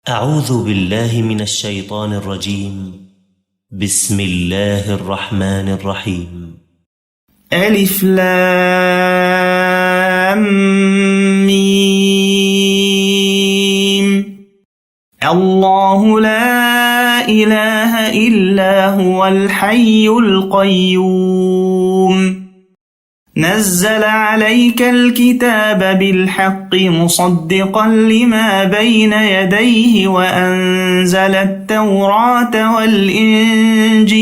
أعوذ بالله من الشيطان الرجيم. بسم الله الرحمن الرحيم. ألف لام ميم. الله لا إله إلا هو الحي القيوم. نزل عليك الكتاب بالحق مصدقا لما بين يديه وأنزل التوراة والإنجيل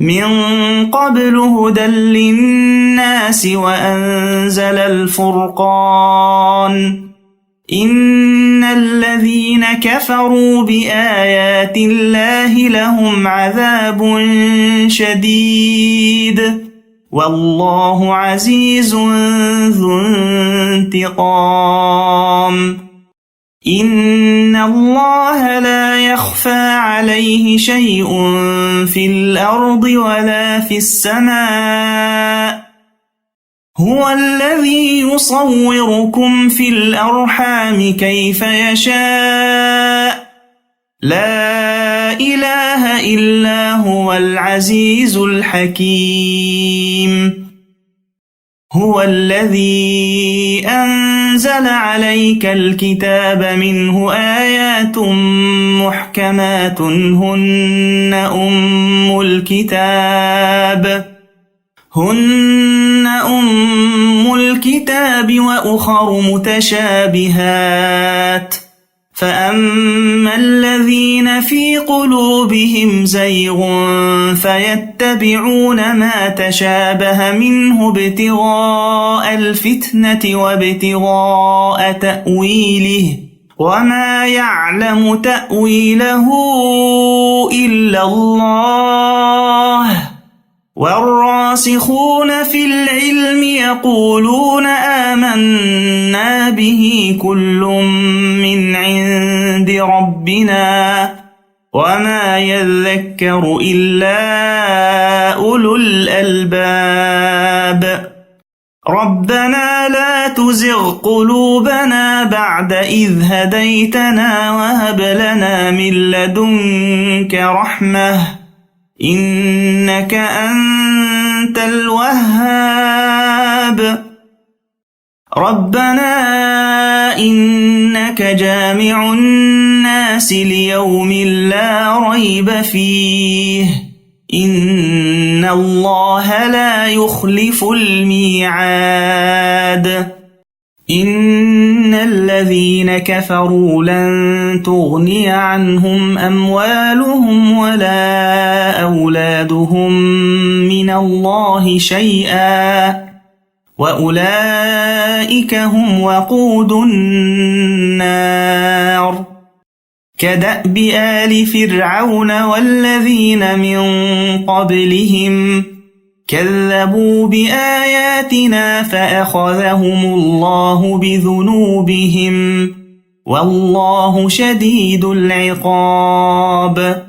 من قبل هدى للناس وأنزل الفرقان. إن الذين كفروا بآيات الله لهم عذاب شديد والله عزيز ذو انتقام. إن الله لا يخفى عليه شيء في الأرض ولا في السماء. هو الذي يصوركم في الأرحام كيف يشاء. لا إله إلا هو العزيز الحكيم. هو الذي أنزل عليك الكتاب منه آيات محكمات هن أم الكتاب وأخر متشابهات. فأما الذين في قلوبهم زيغ فيتبعون ما تشابه منه ابتغاء الفتنة وابتغاء تأويله وما يعلم تأويله إلا الله. والراسخون في العلم يقولون آمنا به كل من عند ربنا وما يذكر إلا أولو الألباب. ربنا لا تزغ قلوبنا بعد إذ هديتنا وهب لنا من لدنك رحمة إنك أنت الوهاب. ربنا إنك جامع الناس ليوم لا ريب فيه إن الله لا يخلف الميعاد. إن الذين كفروا لن تغني عنهم أموالهم ولا أولادهم من الله شيئا وأولئك هم وقود النار. كدأب آل فرعون والذين من قبلهم كذبوا بآياتنا فأخذهم الله بذنوبهم والله شديد العقاب.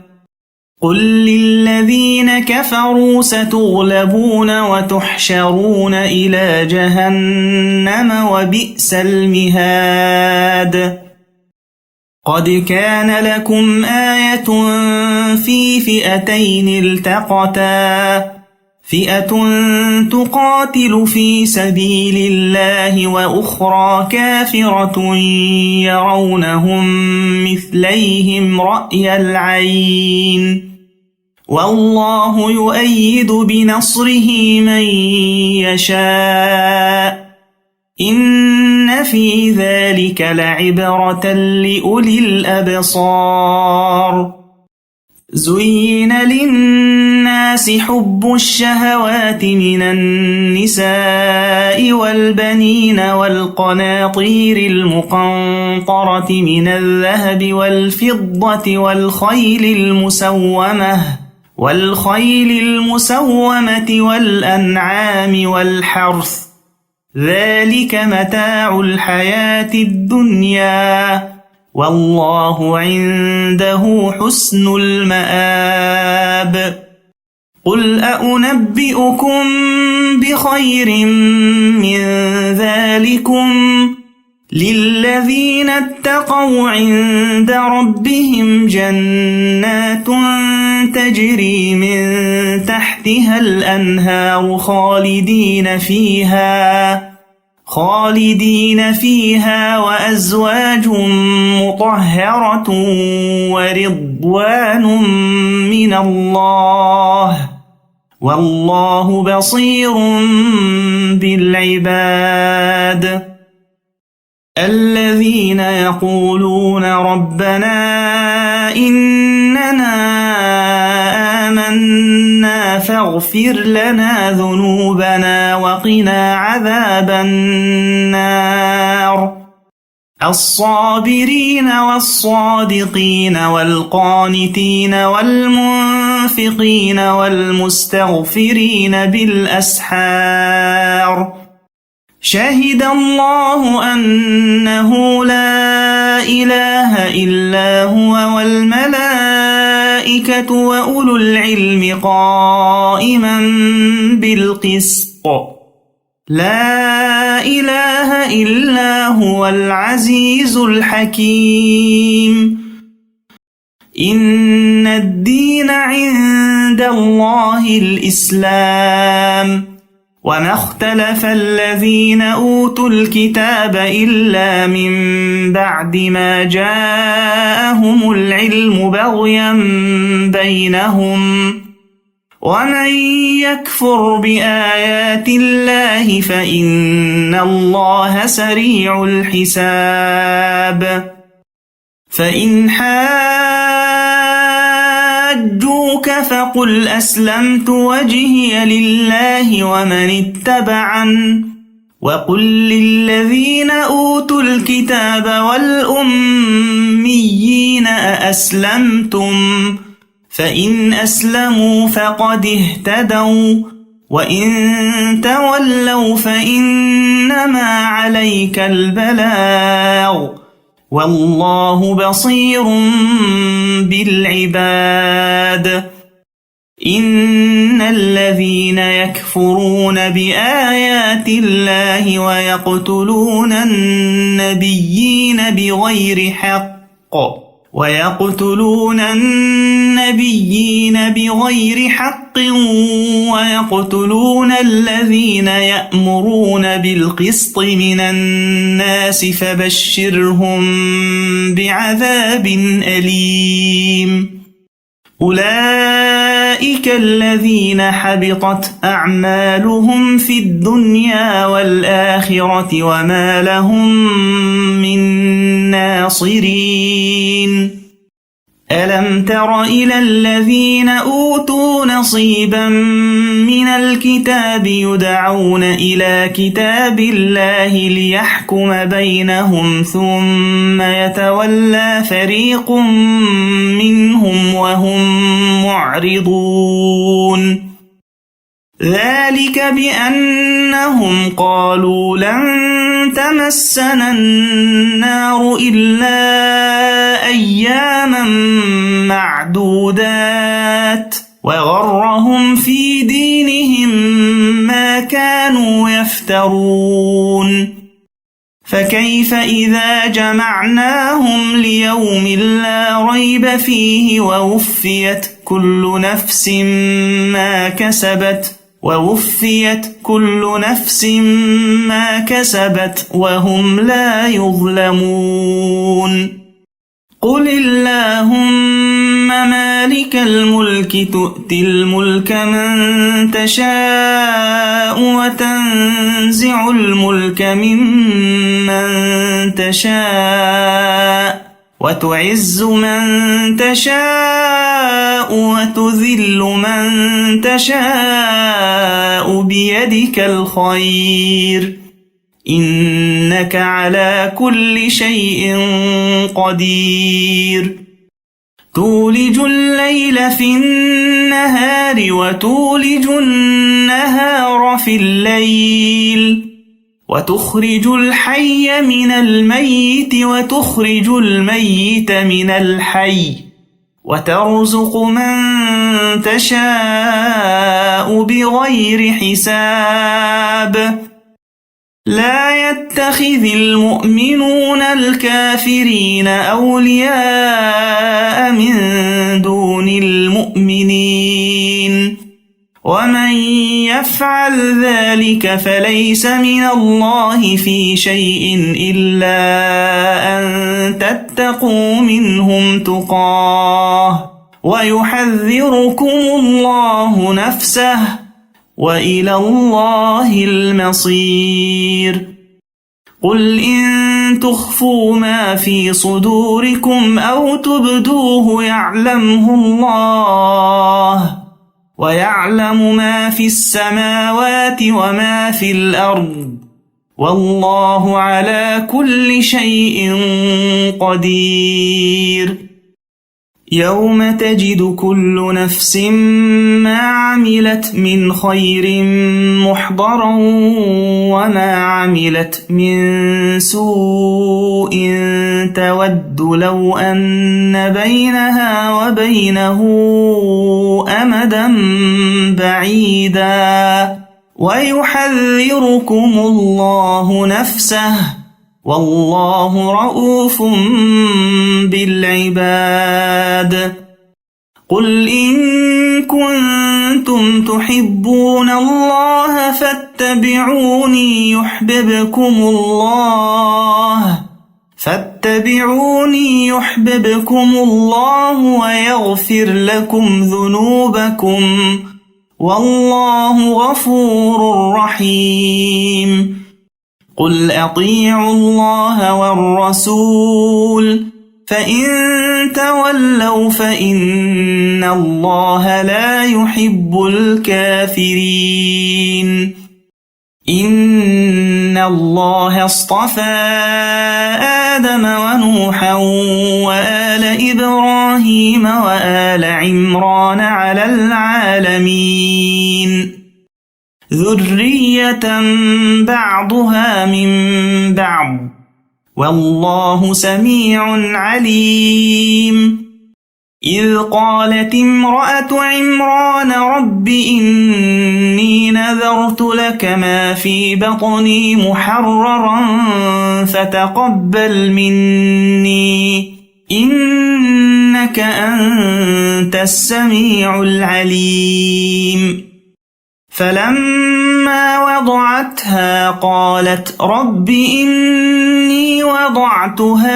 قل للذين كفروا ستغلبون وتحشرون إلى جهنم وبئس المهاد. قد كان لكم آية في فئتين التقتا فئة تقاتل في سبيل الله وأخرى كافرة يرونهم مثليهم رأي العين والله يؤيد بنصره من يشاء. إن في ذلك لعبرة لأولي الأبصار. زين للناس حب الشهوات من النساء والبنين والقناطير المقنطرة من الذهب والفضة والخيل المسومة والأنعام والحرث ذلك متاع الحياة الدنيا والله عنده حسن المآب. قل أنبئكم بخير من ذلكم للذين اتقوا عند ربهم جنات تجري من تحتها الأنهار خالدين فيها وأزواج مطهرة ورضوان من الله والله بصير بالعباد الذين يقولون ربنا إننا آمنا فاغفر لنا ذنوبنا وقنا عذاب النار الصابرين والصادقين والقانتين والمنفقين والمستغفرين بالأسحار شهد الله أنه لا إله إلا هو والملائكة وأولو العلم قائما بالقسط لا إله إلا هو العزيز الحكيم إن الدين عند الله الإسلام وما اختلف الذين أوتوا الكتاب إلا من بعد ما جاءهم العلم بغيا بينهم ومن يكفر بآيات الله فإن الله سريع الحساب فإن حاجوك فقل أسلمت وجهي لله ومن اتبعن وقل للذين أوتوا الكتاب والأميين أأسلمتم فإن أسلموا فقد اهتدوا وإن تولوا فإنما عليك البلاغ والله بصير بالعباد إن الذين يكفرون بآيات الله ويقتلون النبيين بغير حق ويقتلون الذين يأمرون بالقسط من الناس فبشرهم بعذاب أليم أولئك الذين حبطت أعمالهم في الدنيا والآخرة وما لهم من ناصرين ألم تر إلى الذين أوتوا نصيبا من الكتاب يدعون إلى كتاب الله ليحكم بينهم ثم يتولى فريق منهم وهم معرضون ذلك بأنهم قالوا لن تمسنا النار إلا أياما معدودات وغرهم في دينهم ما كانوا يفترون فكيف إذا جمعناهم ليوم لا ريب فيه ووفيت كل نفس ما كسبت وهم لا يظلمون قل اللهم مالك الملك تؤتي الملك من تشاء وتنزع الملك ممن تشاء وتعز من تشاء وتذل من تشاء بيدك الخير إنك على كل شيء قدير تولج الليل في النهار وتولج النهار في الليل وتخرج الحي من الميت وتخرج الميت من الحي وترزق من تشاء بغير حساب لا يتخذ المؤمنون الكافرين أولياء من دون المؤمنين ومن يفعل ذلك فليس من الله في شيء إلا أن تتقوا منهم تقاه ويحذركم الله نفسه وإلى الله المصير قل إن تخفوا ما في صدوركم أو تبدوه يعلمه الله ويعلم ما في السماوات وما في الأرض والله على كل شيء قدير يوم تجد كل نفس ما عملت من خير محضرا وما عملت من سوء تود لو أن بينها وبينه أمدا بعيدا ويحذركم الله نفسه والله رؤوف بالعباد قل إن كنتم تحبون الله فاتبعوني يحببكم الله ويغفر لكم ذنوبكم والله غفور رحيم قل أطيعوا الله والرسول فإن تولوا فإن الله لا يحب الكافرين إن الله اصطفى آدم ونوحا وآل إبراهيم وآل عمران على العالمين ذرية بعضها من بعض والله سميع عليم إذ قالت امرأة عمران رب إني نذرت لك ما في بطني محررا فتقبل مني إنك أنت السميع العليم فلما وضعتها قالت رب إني وضعتها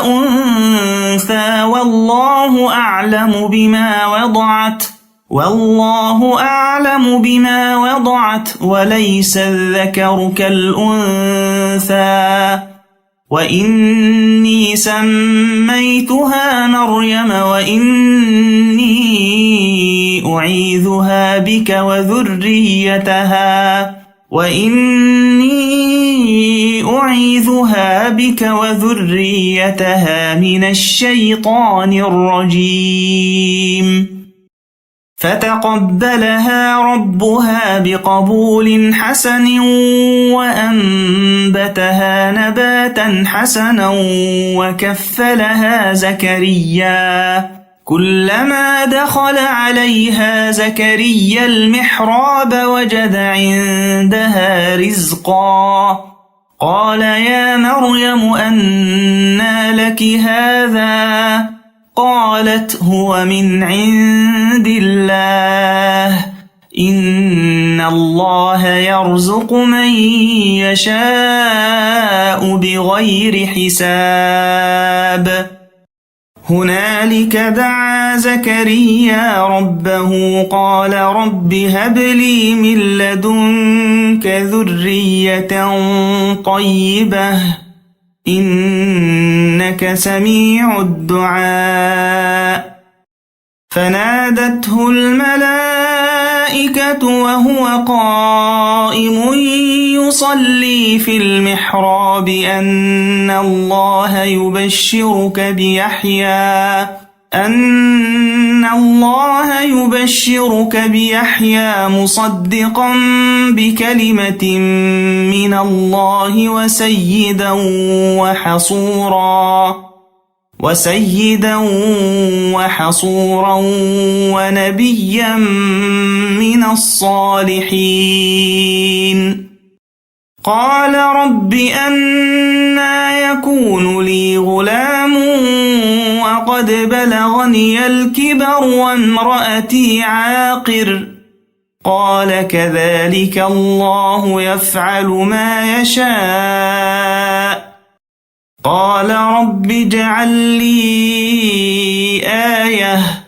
أنثى والله أعلم بما وضعت وليس الذكر كالأنثى وإني سميتها مريم وإني أعيذها بك وذريتها من الشيطان الرجيم فتقبلها ربها بقبول حسن وأنبتها نباتا حسنا وكفلها زكريا كلما دخل عليها زكريا المحراب وجد عندها رزقا قال يا مريم أنى لك هذا قالت هو من عند الله إن الله يرزق من يشاء بغير حساب هنالك دعا زكريا ربه قال رب هب لي من لدنك ذرية طيبة إنك سميع الدعاء فنادته الملائكة وهو قائم يصلي في المحراب أن الله يبشرك بيحيى مصدقا بكلمة من الله وسيدا وحصورا ونبيا من الصالحين قال رب أنى يكون لي غلام وقد بلغني الكبر وامرأتي عاقر قال كذلك الله يفعل ما يشاء قال رب اجعل لي آية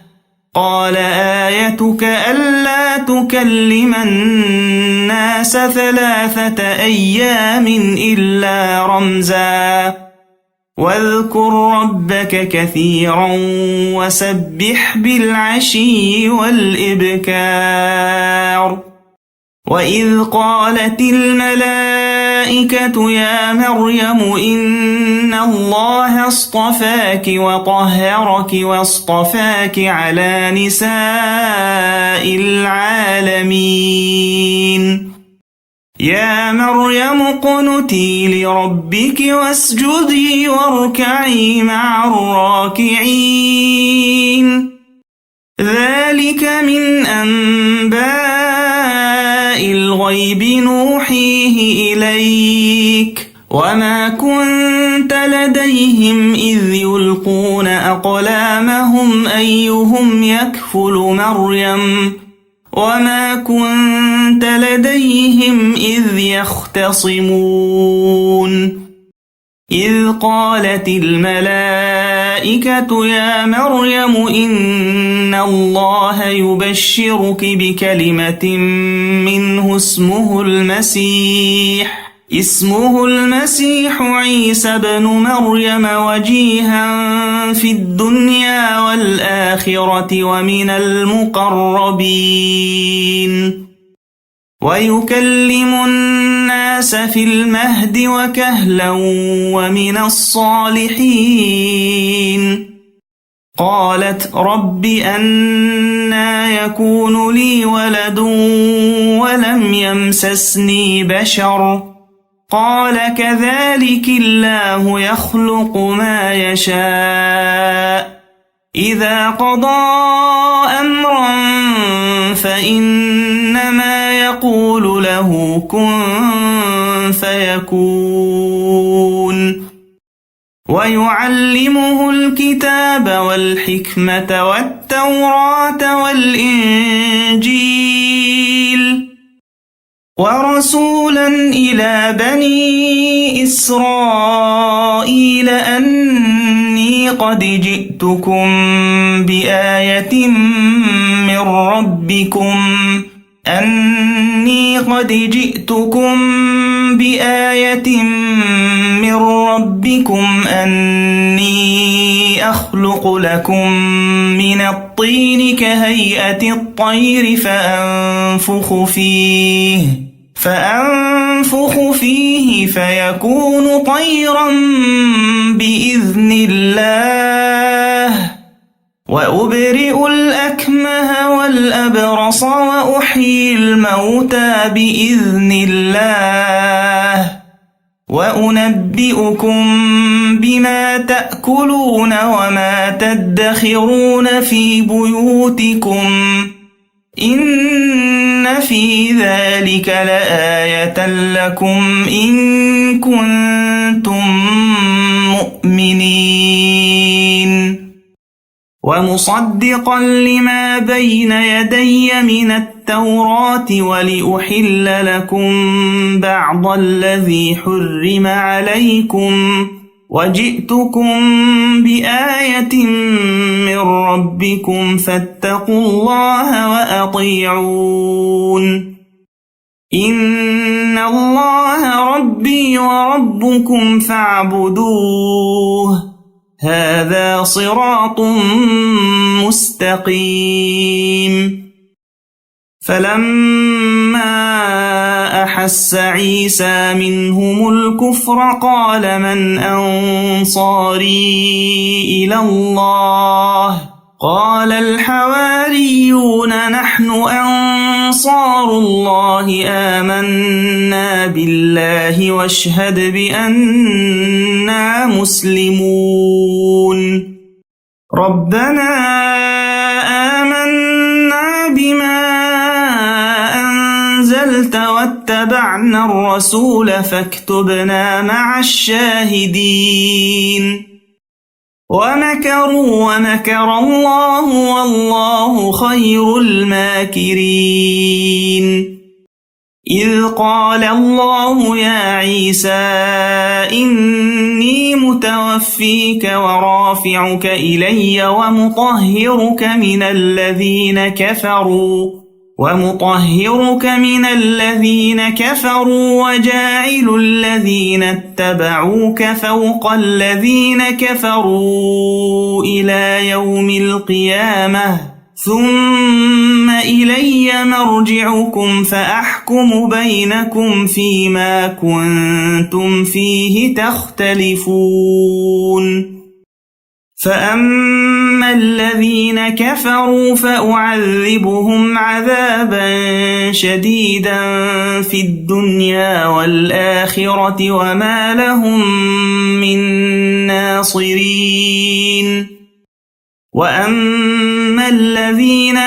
قال آيتك ألا تكلم الناس 3 أيام إلا رمزا واذكر ربك كثيرا وسبح بالعشي والإبكار وإذ قالت الملائكة يا مريم إن الله اصطفاك وطهرك واصطفاك على نساء العالمين يا مريم اقنتي لربك واسجدي واركعي مع الراكعين ذلك من أنباء الغيب نوحيه إليك وما كنت لديهم إذ يلقون أقلامهم أيهم يكفل مريم وما كنت لديهم إذ يختصمون إذ قالت الملائكة يا مريم إن الله يبشرك بكلمة منه اسمه المسيح عيسى بن مريم وجيها في الدنيا والآخرة ومن المقربين ويكلم الناس في المهد وكهلا ومن الصالحين قالت رب أنى يكون لي ولد ولم يمسسني بشر قال كذلك الله يخلق ما يشاء إذا قضى أمرا فإنما يقول له كن فيكون ويعلمه الكتاب والحكمة والتوراة والإنجيل ورسولا إلى بني إسرائيل أني قد جئتكم بآية من ربكم أني أخلق لكم من الطين كهيئة الطير فأنفخ فيه فيكون طيرا بإذن الله وأبرئ الأكمه والأبرص وأحيي الموتى بإذن الله وأنبئكم بما تأكلون وما تدخرون في بيوتكم إن في ذلك لآية لكم إن كنتم مؤمنين ومصدقا لما بين يدي من التوراة ولأحل لكم بعض الذي حرم عليكم وجئتكم بآية من ربكم فاتقوا الله وأطيعون إن الله ربي وربكم فاعبدوه هذا صراط مستقيم فلما أحس عيسى منهم الكفر قال من أنصاري إلى الله قال الحواريون نحن أنصار الله آمنا بالله واشهد بأننا مسلمون ربنا آمنا بما أنزلت واتبعنا أطعنا الرسول فاكتبنا مع الشاهدين ومكروا ومكر الله والله خير الماكرين إذ قال الله يا عيسى إني متوفيك ورافعك إلي ومطهرك من الذين كفروا وجاعل الذين اتبعوك فوق الذين كفروا إلى يوم القيامة ثم إلي مرجعكم فأحكم بينكم فيما كنتم فيه تختلفون فأما الذين كفروا فأعذبهم عذابا شديدا في الدنيا والآخرة وما لهم من ناصرين وأما الذين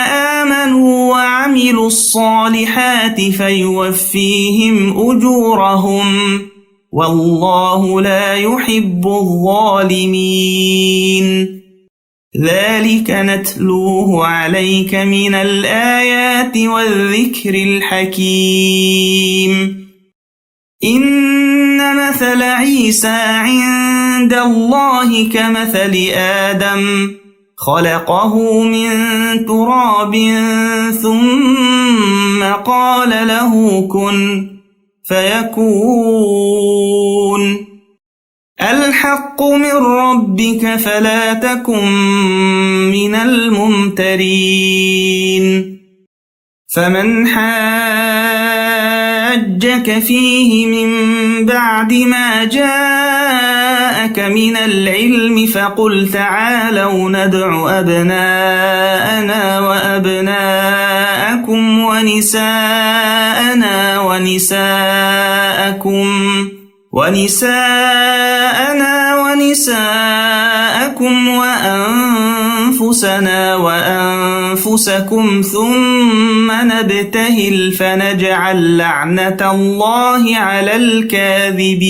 آمنوا وعملوا الصالحات فيوفيهم أجورهم والله لا يحب الظالمين ذلك نتلوه عليك من الآيات والذكر الحكيم إن مثل عيسى عند الله كمثل آدم خلقه من تراب ثم قال له كن فيكون الحق من ربك فلا تكن من الممترين فمن حاجك فيه من بعد ما جاءك من العلم فقل تعالوا ندع أبناءنا وأبناءكم ونساءكم وأنفسنا وأنفسكم ثم نبتهل فنجعل لعنة الله على الكاذبين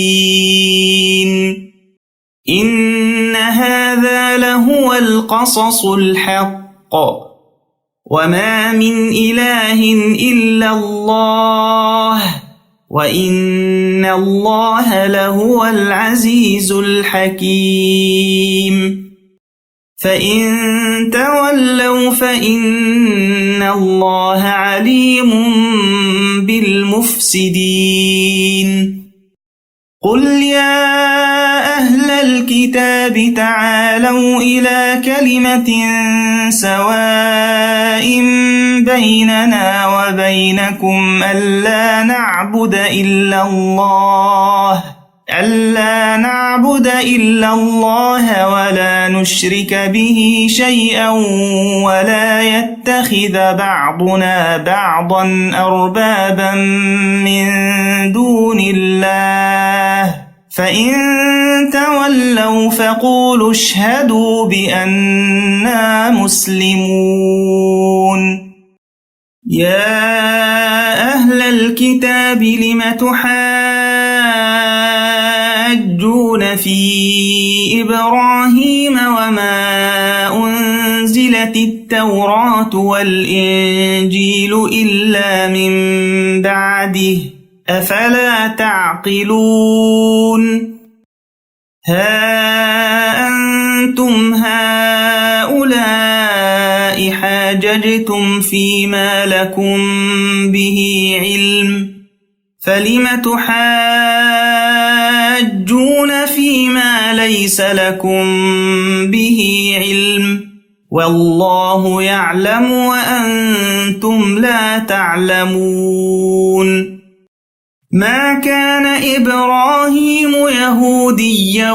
إن هذا لهو القصص الحق وما من إله إلا الله وإن الله لهو العزيز الحكيم فإن تولوا فإن الله عليم بالمفسدين قل يا أهل الكتاب تعالوا إلى كلمة سواء بيننا وبينكم ألا نعبد إلا الله ولا نشرك به شيئا ولا يتخذ بعضنا بعضا أربابا من دون الله فإن تولوا فقولوا اشهدوا بأننا مسلمون يا أهل الكتاب لم تحاجون في إبراهيم وما أنزلت التوراة والإنجيل إلا من بعده أفلا تعقلون ها أنتم هؤلاء حاججتم فيما لكم به علم فلم تحاجون فيما ليس لكم به علم والله يعلم وأنتم لا تعلمون ما كان إبراهيم يهوديا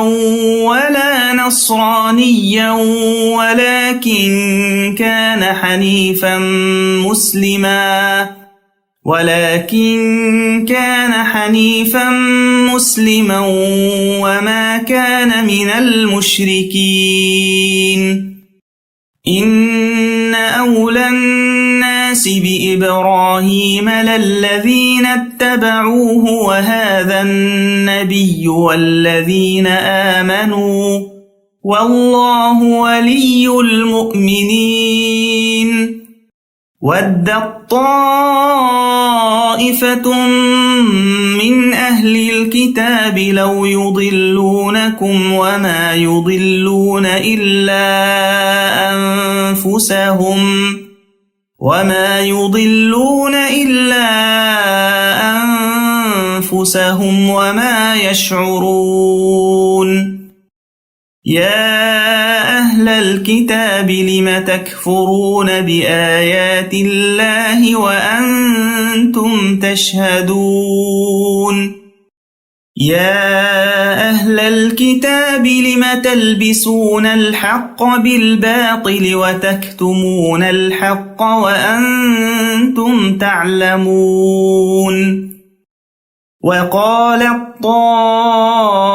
ولا نصرانيا ولكن كان حنيفا مسلما وما كان من المشركين إن أولى الناس الناس بإبراهيم للذين اتبعوه وهذا النبي والذين آمنوا والله ولي المؤمنين ودت طائفة من أهل الكتاب لو يضلونكم وما يضلون إلا أنفسهم وما يشعرون يا أهل الكتاب لم تكفرون بآيات الله وأنتم تشهدون يا أهل الكتاب لم تلبسون الحق بالباطل وتكتمون الحق وأنتم تعلمون وقالت طائفة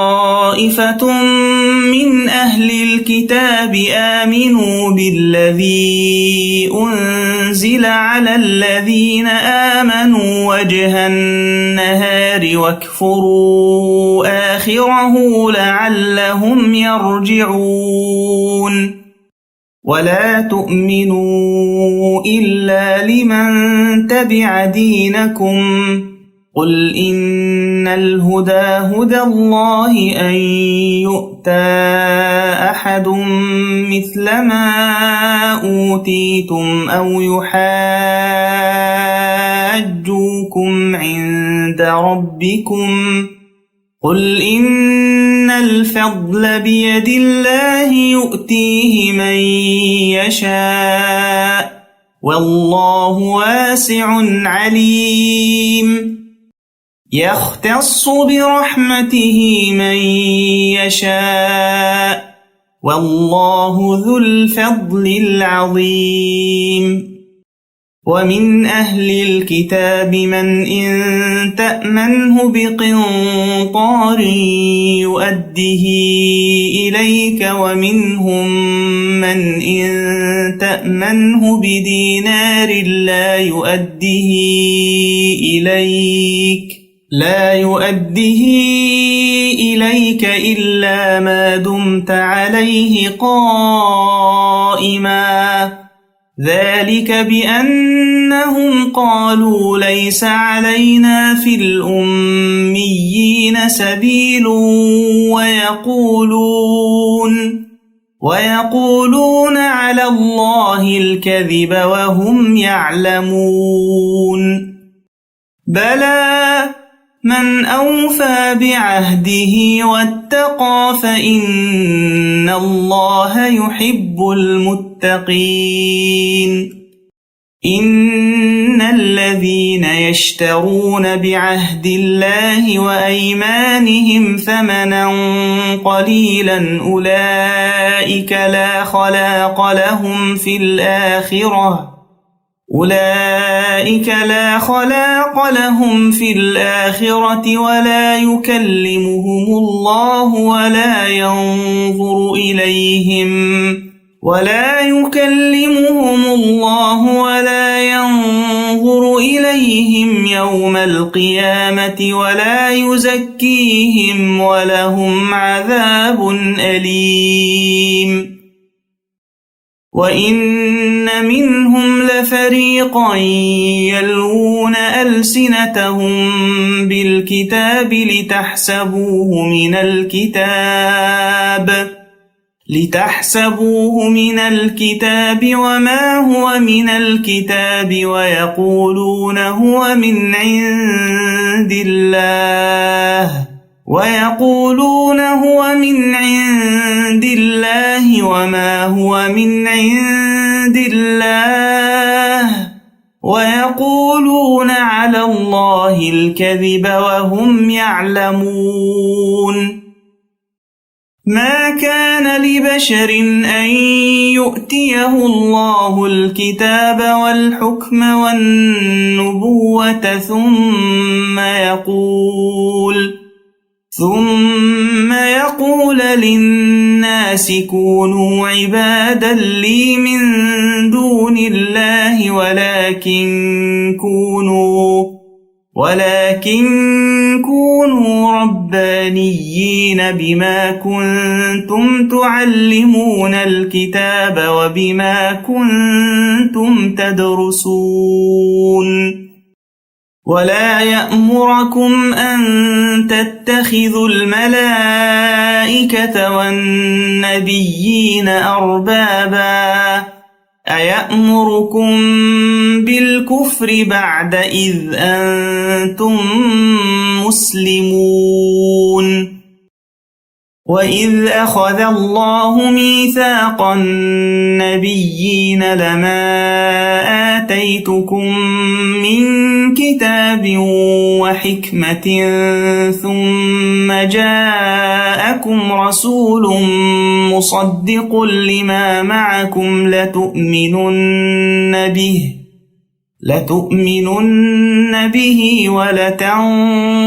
من أهل الكتاب آمنوا بالذي أنزل على الذين آمنوا وجه النهار واكفروا آخره لعلهم يرجعون ولا تؤمنوا إلا لمن تبع دينكم قل إن الهدى هدى الله أن يؤتى أحد مثل ما أوتيتم أو يحاجوكم عند ربكم قل إن الفضل بيد الله يؤتيه من يشاء والله واسع عليم يختص برحمته من يشاء والله ذو الفضل العظيم ومن أهل الكتاب من إن تأمنه بقنطار يؤده إليك ومنهم من إن تأمنه بدينار لا يؤده إليك إلا ما دمت عليه قائما ذلك بأنهم قالوا ليس علينا في الأميين سبيل ويقولون على الله الكذب وهم يعلمون بلى من أوفى بعهده واتقى فإن الله يحب المتقين إن الذين يشترون بعهد الله وأيمانهم ثمنا قليلا أولئك لا خلاق لهم في الآخرة ولا يكلمهم الله ولا ينظر إليهم يوم القيامة ولا يزكيهم ولهم عذاب أليم وإن منهم لفريقا يلوون ألسنتهم بالكتاب لتحسبوه من الكتاب وما هو من الكتاب ويقولون هو من عند الله وما هو من عند الله ويقولون على الله الكذب وهم يعلمون ما كان لبشر أن يؤتيه الله الكتاب والحكم والنبوة ثم يقول للناس كونوا عبادا لي من دون الله ولكن كونوا ربانيين بما كنتم تعلمون الكتاب وبما كنتم تدرسون ولا يأمركم أن تتخذوا الملائكة والنبيين أربابا أيأمركم بالكفر بعد إذ أنتم مسلمون وإذ أخذ الله ميثاق النبيين لما آتيتكم من كتاب وحكمة ثم جاءكم رسول مصدق لما معكم لتؤمنن به ولتنصرنه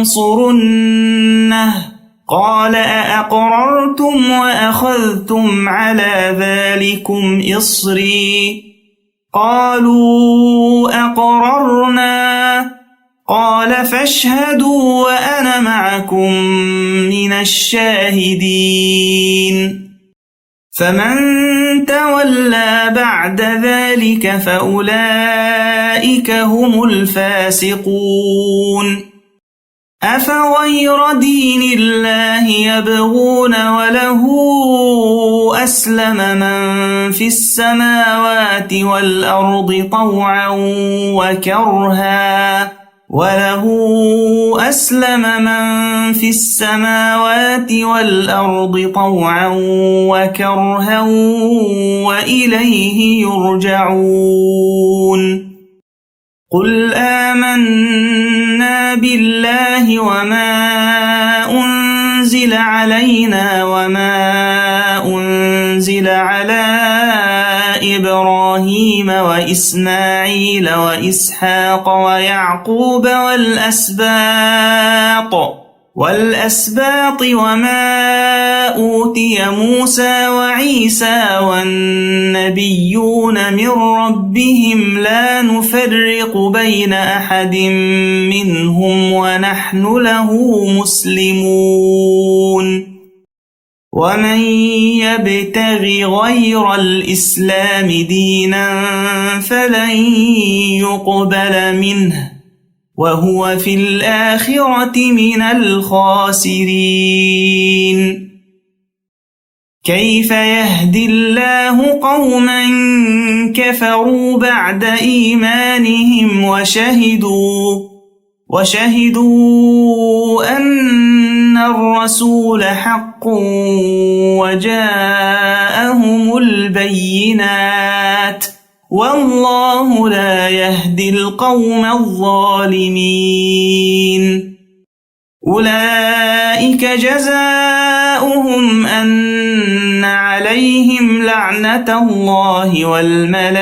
قال أأقررتم وأخذتم على ذلكم إصري قالوا أقررنا قال فاشهدوا وأنا معكم من الشاهدين فمن تولى بعد ذلك فأولئك هم الفاسقون أفغير دين الله يبغون وله أسلم من في السماوات والأرض طوعا وكرها وإليه يرجعون قل آمنا بالله وما أنزل علينا وما أنزل على إبراهيم وإسماعيل وإسحاق ويعقوب والأسباط وما أوتي موسى وعيسى والنبيون من ربهم لا نفرق بين أحد منهم ونحن له مسلمون ومن يبتغ غير الإسلام دينا فلن يقبل منه وهو في الآخرة من الخاسرين كيف يهدي الله قوما كفروا بعد إيمانهم وشهدوا أن الرسول حق وجاءهم البينات والله لا يهدي القوم الظالمين أولئك جزاؤهم أن عليهم لعنة الله والملائكة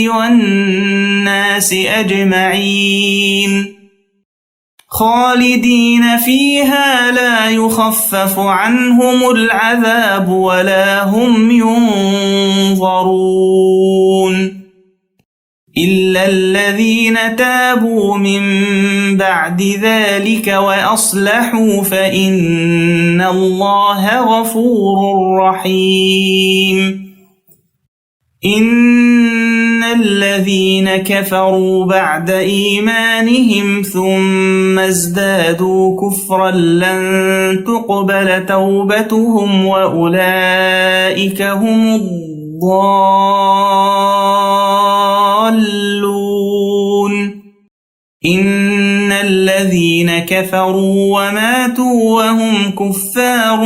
والناس أجمعين خالدين فيها لا يخفف عنهم العذاب ولا هم ينظرون إلا الذين تابوا من بعد ذلك وأصلحوا فإن الله غفور رحيم إن الذين كفروا بعد إيمانهم ثم ازدادوا كفرا لن تقبل توبتهم وأولئك هم الضالون إن الذين كفروا وماتوا وهم كفار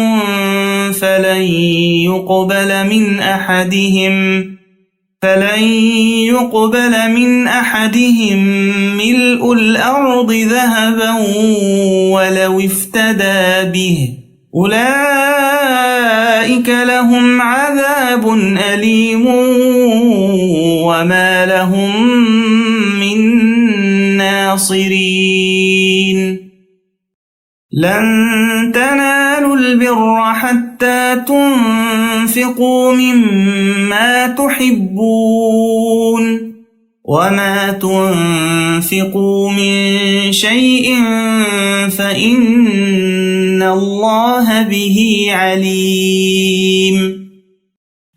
فلن يقبل من أحدهم ملء الأرض ذهبا ولو افتدى به أولئك لهم عذاب أليم وما لهم من ناصرين لن تنالوا البر حتى تنفقوا مما تحبون وما تنفقوا من شيء فإن الله به عليم.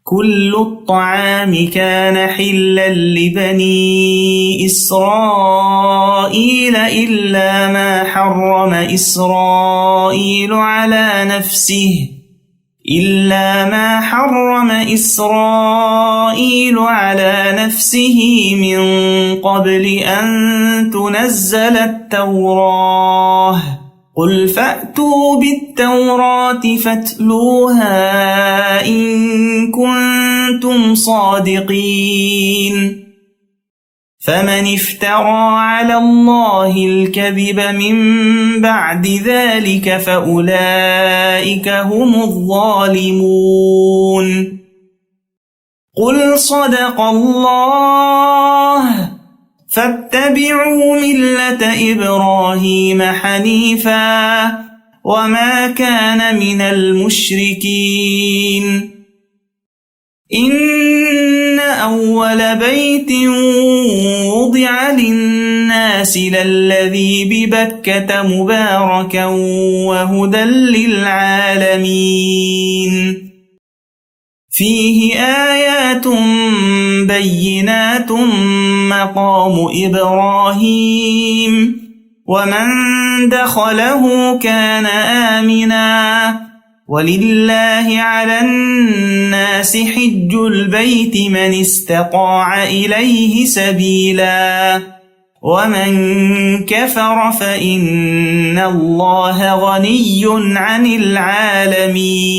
كل الطعام كان حلا لبني إسرائيل إلا ما حرم إسرائيل على نفسه من قبل أن تنزل التوراة. قل فأتوا بالتوراة فاتلوها إن كنتم صادقين. فمن افترى على الله الكذب من بعد ذلك فأولئك هم الظالمون. قل صدق الله فاتبعوا ملة إبراهيم حنيفا وما كان من المشركين. إن أول بيت وضع للناس للذي ببكة مباركا وهدى للعالمين. فيه آيات بينات مقام إبراهيم ومن دخله كان آمنا ولله على الناس حج البيت من استطاع إليه سبيلا ومن كفر فإن الله غني عن العالمين.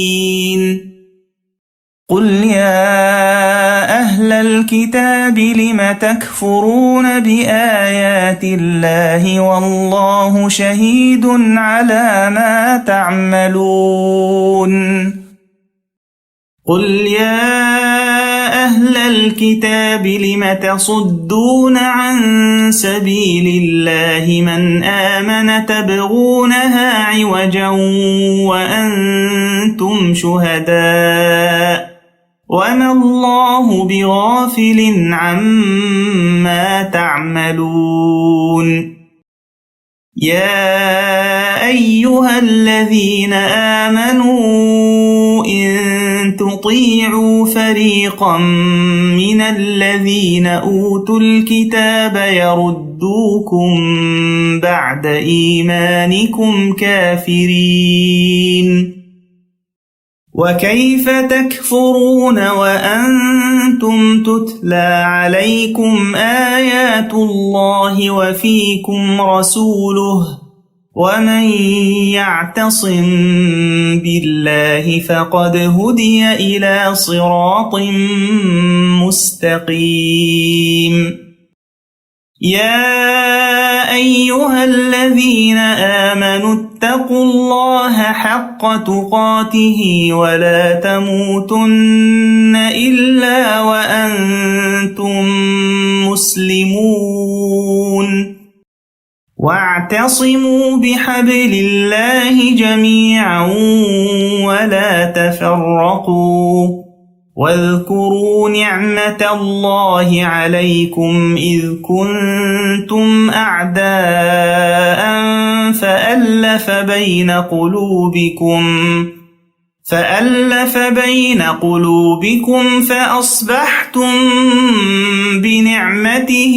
قل يا أهل الكتاب لم تكفرون بآيات الله والله شهيد على ما تعملون. قل يا أهل الكتاب لم تصدون عن سبيل الله من آمن تبغونها عوجا وأنتم شهداء وما الله بغافل عما تعملون. يا أيها الذين آمنوا إن تطيعوا فريقا من الذين أوتوا الكتاب يردوكم بعد إيمانكم كافرين. وكيف تكفرون وأنتم تتلى عليكم آيات الله وفيكم رسوله ومن يعتصم بالله فقد هدي إلى صراط مستقيم. يا أيها الذين آمنوا اتقوا الله حق تقاته ولا تموتن إلا وأنتم مسلمون. واعتصموا بحبل الله جميعا ولا تفرقوا. واذكروا نعمة الله عليكم إذ كنتم أعداء فألف بين قلوبكم فأصبحتم بنعمته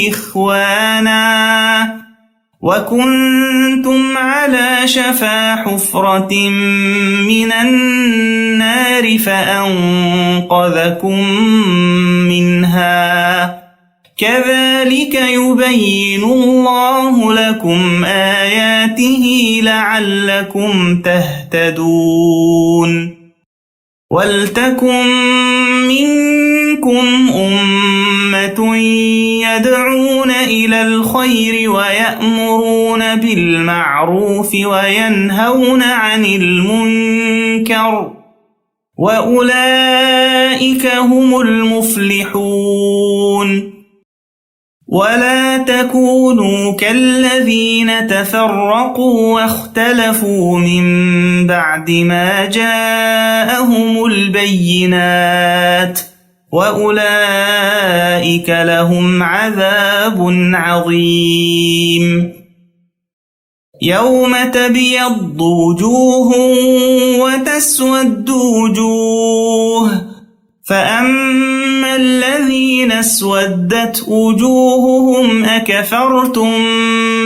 إخوانا وكنتم على شفا حفرة من النار فأنقذكم منها. كذلك يبين الله لكم آياته لعلكم تهتدون. ولتكن منكم أمة يدعون إلى الخير ويأمرون بالمعروف وينهون عن المنكر وأولئك هم المفلحون. ولا تكونوا كالذين تفرقوا واختلفوا من بعد ما جاءهم البينات وأولئك لهم عذاب عظيم. يوم تبيض وجوه وتسود وجوه، فأما الذين اسودت وجوههم أكفرتم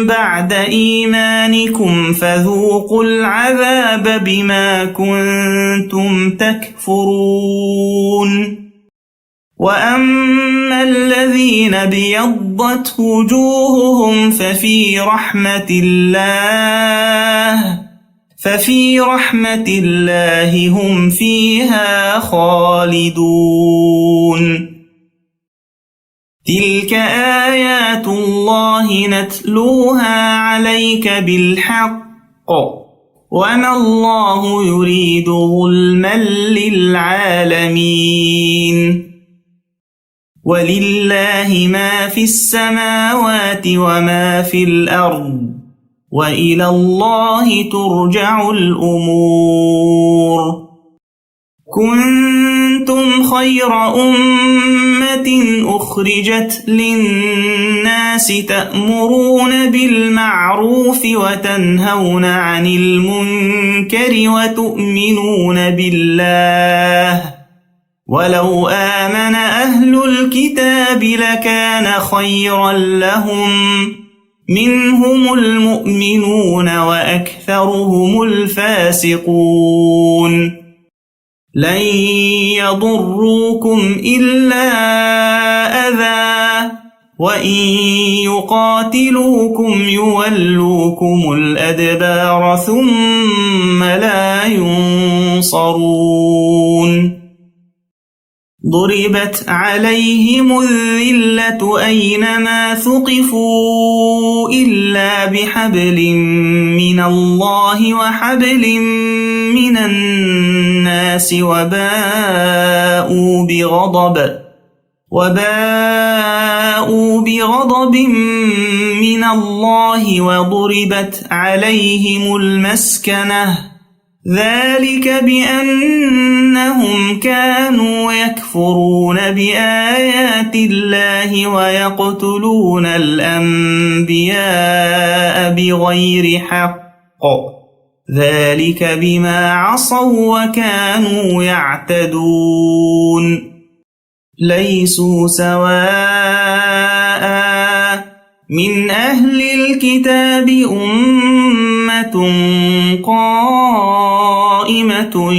بعد إيمانكم فذوقوا العذاب بما كنتم تكفرون. وأما الذين ابيضت وجوههم ففي رحمة الله هم فيها خالدون. تلك آيات الله نتلوها عليك بالحق، وما الله يريد ظلما للعالمين. ولله ما في السماوات وما في الأرض، وإلى الله ترجع الأمور. كنتم خير أمة أخرجت للناس تأمرون بالمعروف وتنهون عن المنكر وتؤمنون بالله. ولو آمن أهل الكتاب لكان خيرا لهم، منهم المؤمنون وأكثرهم الفاسقون. لن يضروكم إلا أذى، وإن يقاتلوكم يولوكم الأدبار ثم لا ينصرون. ضربت عليهم الذلة أينما ثقفوا إلا بحبل من الله وحبل من الناس وباءوا بغضب من الله وضربت عليهم المسكنة، ذلك بأنهم كانوا يكفرون بآيات الله ويقتلون الأنبياء بغير حق، ذلك بما عصوا وكانوا يعتدون. ليسوا سواء من أهل الكتاب أمة قائمة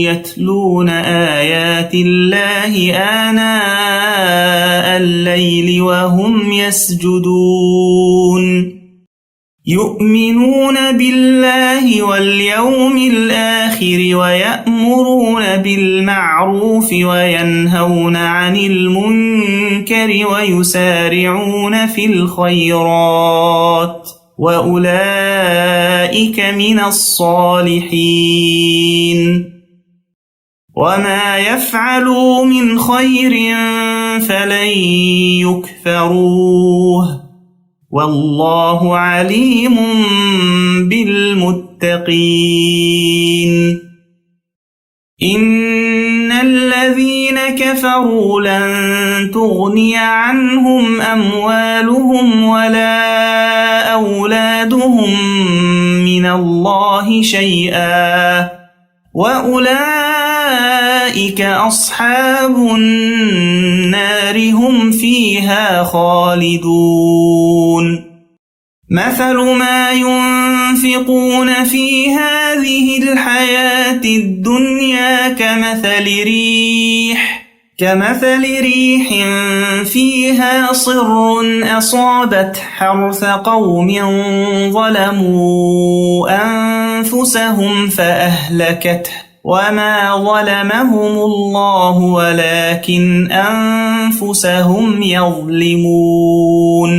يتلون آيات الله آناء الليل وهم يسجدون، يؤمنون بالله واليوم الآخر ويأمرون بالمعروف وينهون عن المنكر ويسارعون في الخيرات، وأولئك من الصالحين. وما يفعلوا من خير فلن يكفروه، والله عليم بالمتقين. إن الذين كفروا لن تغني عنهم أموالهم ولا أولادهم من الله شيئا، وأولئك أصحاب النار هم فيها خالدون. مثل ما ينفقون في هذه الحياة الدنيا كمثل ريح فيها صر أصابت حرث قوم ظلموا أنفسهم فأهلكته، وما ظلمهم الله ولكن أنفسهم يظلمون.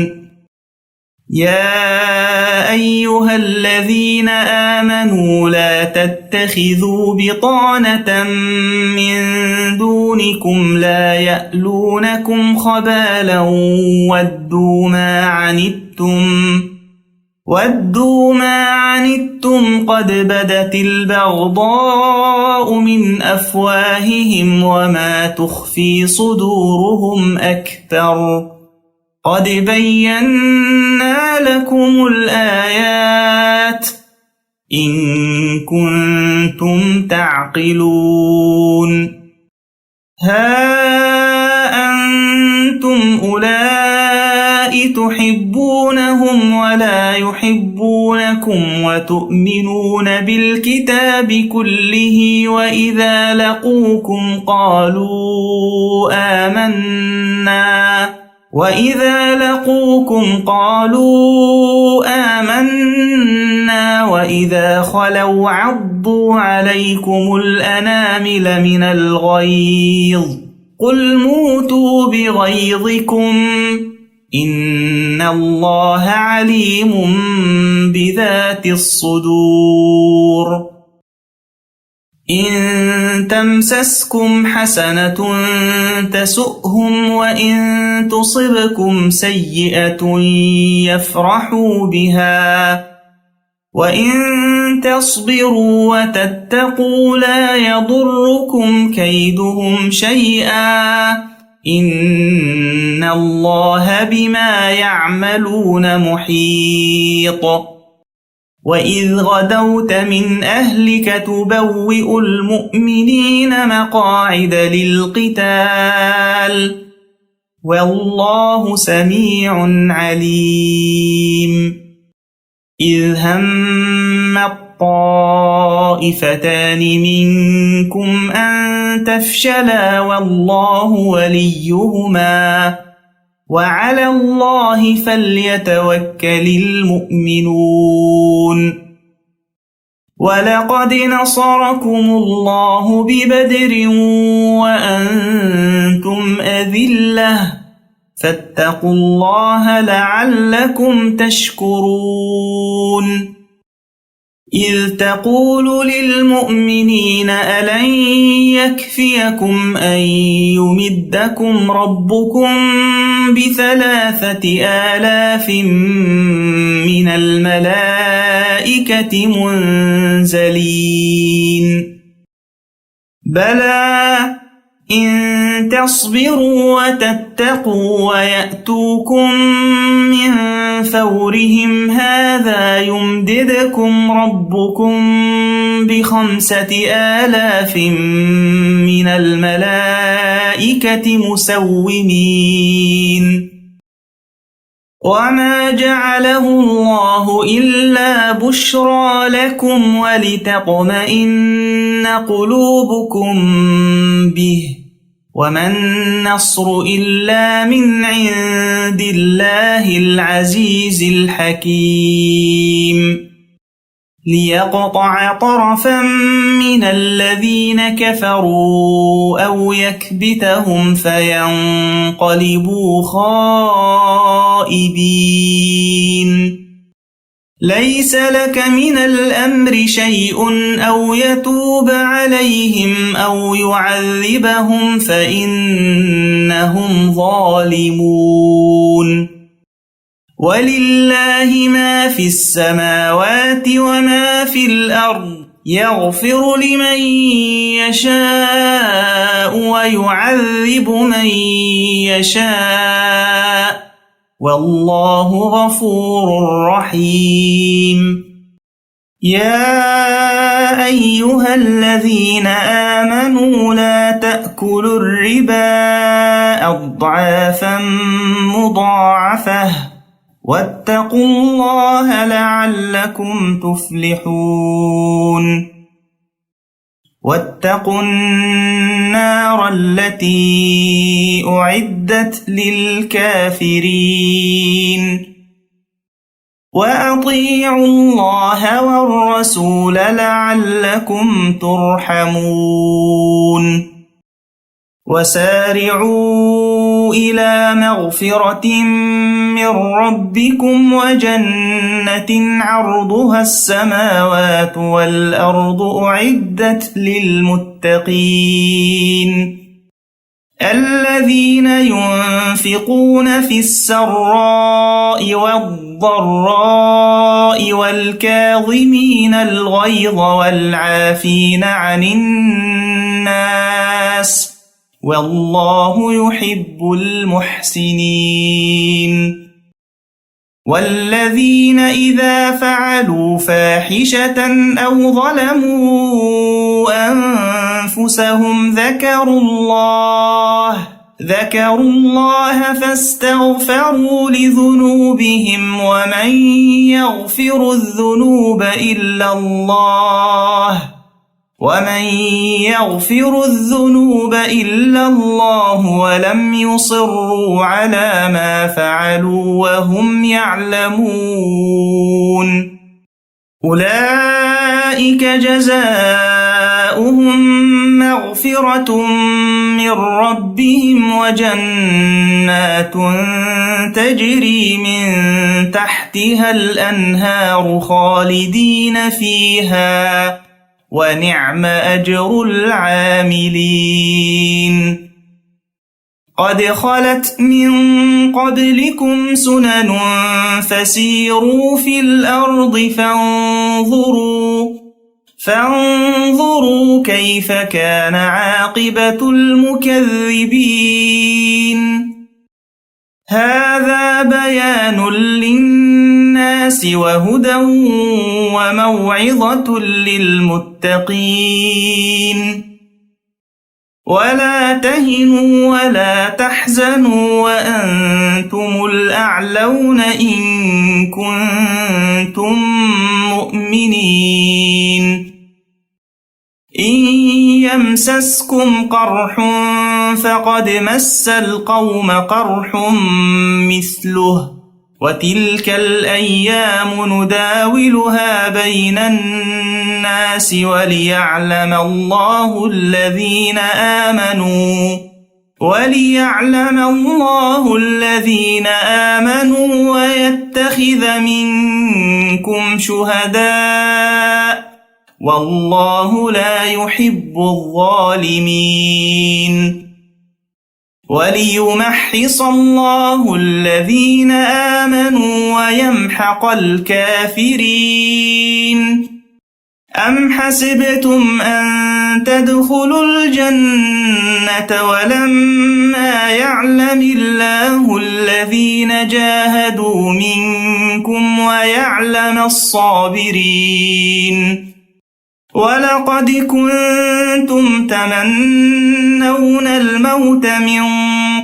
يا أيها الذين آمنوا لا تتخذوا بطانة من دونكم لا يألونكم خبالا ودوا ما عنتم قد بدت البغضاء من أفواههم وما تخفي صدورهم أكبر قد بينا لكم الآيات إن كنتم تعقلون ها أنتم أولئك تحبونهم ولا يحبونكم وتؤمنون بالكتاب كله وإذا لقوكم قالوا آمنا وإذا خلوا عضوا عليكم الأنامل من الغيظ قل موتوا بغيظكم إن الله عليم بذات الصدور إن تمسسكم حسنة تسؤهم وإن تصبكم سيئة يفرحوا بها وإن تصبروا وتتقوا لا يضركم كيدهم شيئا إن الله بما يعملون محيط وإذ غدوت من أهلك تبوئ المؤمنين مقاعد للقتال والله سميع عليم إذ هم الطائفتان منكم أن تفشلا والله وليهما وعلى الله فليتوكل المؤمنون ولقد نصركم الله ببدر وأنتم أذلة فاتقوا الله لعلكم تشكرون إذ تقول للمؤمنين ألن يكفيكم أن يمدكم ربكم ب3,000 من الملائكة منزلين بلى إن تصبروا وتتقوا ويأتوكم من فورهم هذا يمددكم ربكم ب5,000 من الملائكة مسومين وما جعله الله إلا بشرى لكم ولتطمئن قلوبكم به وما النصر إلا من عند الله العزيز الحكيم ليقطع طرفا من الذين كفروا أو يكبتهم فينقلبوا خائبين ليس لك من الأمر شيء أو يتوب عليهم أو يعذبهم فإنهم ظالمون ولله ما في السماوات وما في الأرض يغفر لمن يشاء ويعذب من يشاء والله غفور رحيم يا أيها الذين آمنوا لا تأكلوا الربا أضعافا مضاعفة واتقوا الله لعلكم تفلحون واتقوا النار التي أعدت للكافرين وأطيعوا الله والرسول لعلكم ترحمون وسارعوا إلى مغفرة من ربكم وجنة عرضها السماوات والأرض أعدت للمتقين الذين ينفقون في السراء والضراء والكاظمين الغيظ والعافين عن الناس والله يحب المحسنين والذين إذا فعلوا فاحشة أو ظلموا أنفسهم ذكروا الله فاستغفروا لذنوبهم ومن يغفر الذنوب إلا الله ولم يصروا على ما فعلوا وهم يعلمون أولئك جزاؤهم مغفرة من ربهم وجنات تجري من تحتها الأنهار خالدين فيها ونعم أجر العاملين قد خلت من قبلكم سنن فسيروا في الأرض فانظروا كيف كان عاقبة المكذبين هذا بيان للناس وهدى وموعظة للمتقين ولا تهنوا ولا تحزنوا وأنتم الأعلون إن كنتم مؤمنين إن يمسسكم قرح فقد مس القوم قرح مثله وتلك الأيام نداولها بين الناس وليعلم الله الذين آمنوا ويتخذ منكم شهداء والله لا يحب الظالمين وليمحص الله الذين آمنوا ويمحق الكافرين أم حسبتم أن تدخلوا الجنة ولما يعلم الله الذين جاهدوا منكم ويعلم الصابرين ولقد كنتم تمنون الموت من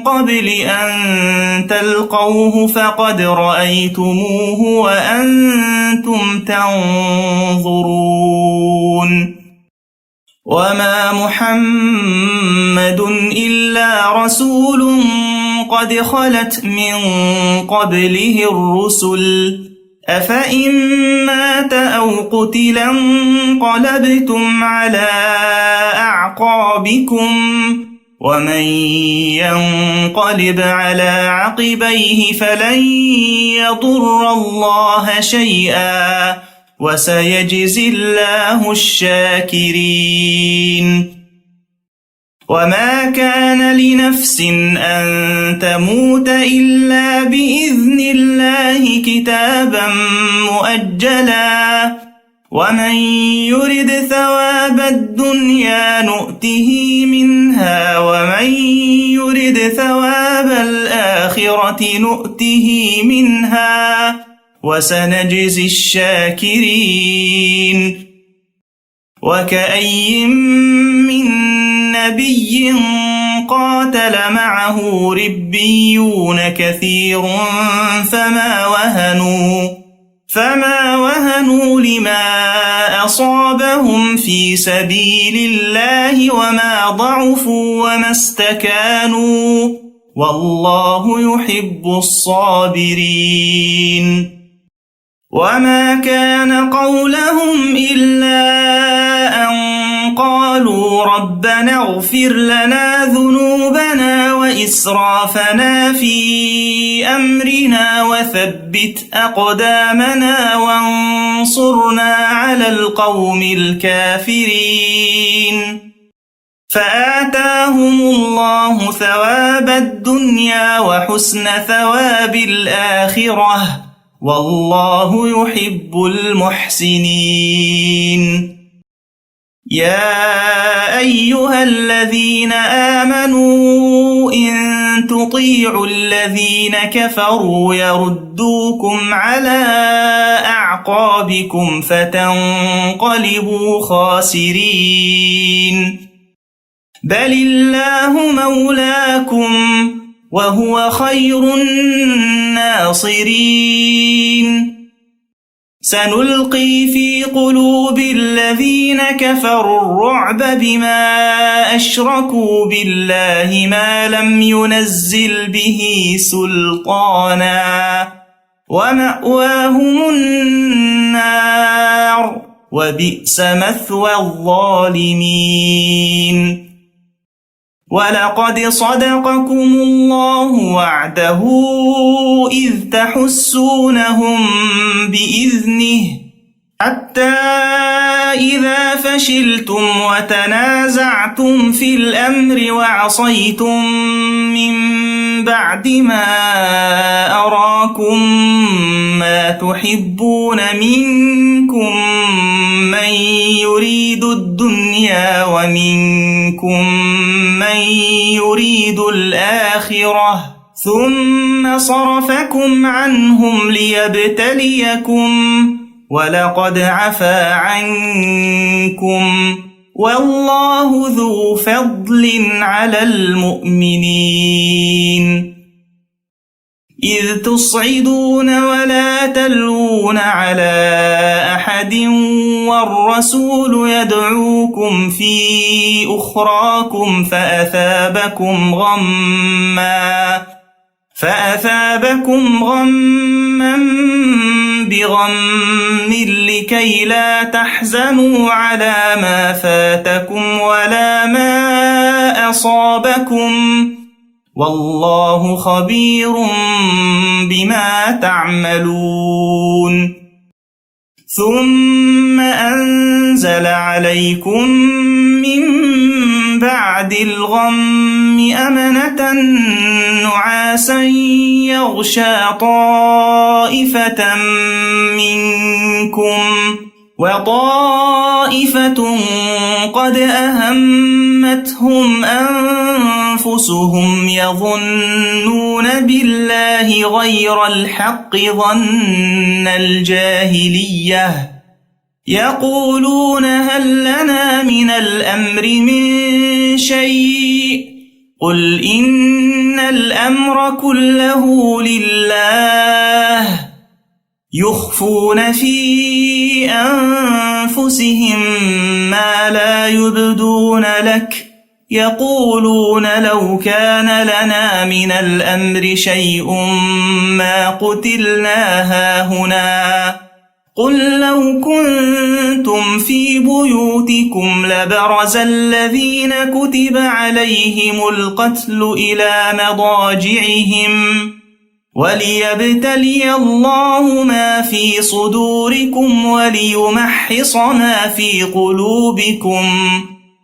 قبل أن تلقوه فقد رأيتموه وأنتم تنظرون وما محمد إلا رسول قد خلت من قبله الرسل أفإن مات أو قتل انقلبتم على أعقابكم ومن ينقلب على عقبيه فلن يضر الله شيئا وسيجزي الله الشاكرين وما كان لنفس أن تموت إلا بإذن الله كتابا مؤجلا ومن يرد ثواب الدنيا نؤته منها ومن يرد ثواب الآخرة نؤته منها وسنجزي الشاكرين وكأي من نبي قاتل معه ربيون كثير فما وهنوا لما أصابهم في سبيل الله وما ضعفوا وما استكانوا والله يحب الصابرين وما كان قولهم إلا أن قالوا قالوا ربنا اغفر لنا ذنوبنا وإسرافنا في أمرنا وثبت أقدامنا وانصرنا على القوم الكافرين فآتاهم الله ثواب الدنيا وحسن ثواب الآخرة والله يحب المحسنين. يا أيها الذين آمنوا إن تطيعوا الذين كفروا يردوكم على أعقابكم فتنقلبوا خاسرين. بل الله مولاكم وهو خير الناصرين. سنلقي في قلوب الذين كفروا الرعب بما أشركوا بالله ما لم ينزل به سلطانا ومأواهم النار وبئس مثوى الظالمين. ولقد صدقكم الله وعده إذ تحسونهم بإذنه حتى إذا فشلتم وتنازعتم في الأمر وعصيتم من بعد ما أراكم ما تحبون منكم من يريد الدنيا ومنكم من يريد الآخرة ثم صرفكم عنهم ليبتليكم ولقد عفا عنكم والله ذو فضل على المؤمنين. إذ تصعدون ولا تلوون على أحد والرسول يدعوكم في أخراكم فأثابكم غما بغم لكي لا تحزنوا على ما فاتكم ولا ما أصابكم والله خبير بما تعملون. ثم أنزل عليكم من بعد الغم أمنة نعاسا يغشى طائفة منكم وطائفة قد أهمتهم أنفسهم يظنون بالله غير الحق ظن الجاهلية يقولون هل لنا من الأمر من شيء قل إن الأمر كله لله يخفون في أنفسهم ما لا يبدون لك يقولون لو كان لنا من الأمر شيء ما قتلنا هاهنا قل لو كنتم في بيوتكم لبرز الذين كتب عليهم القتل إلى مضاجعهم وليبتلي الله ما في صدوركم وليمحص ما في قلوبكم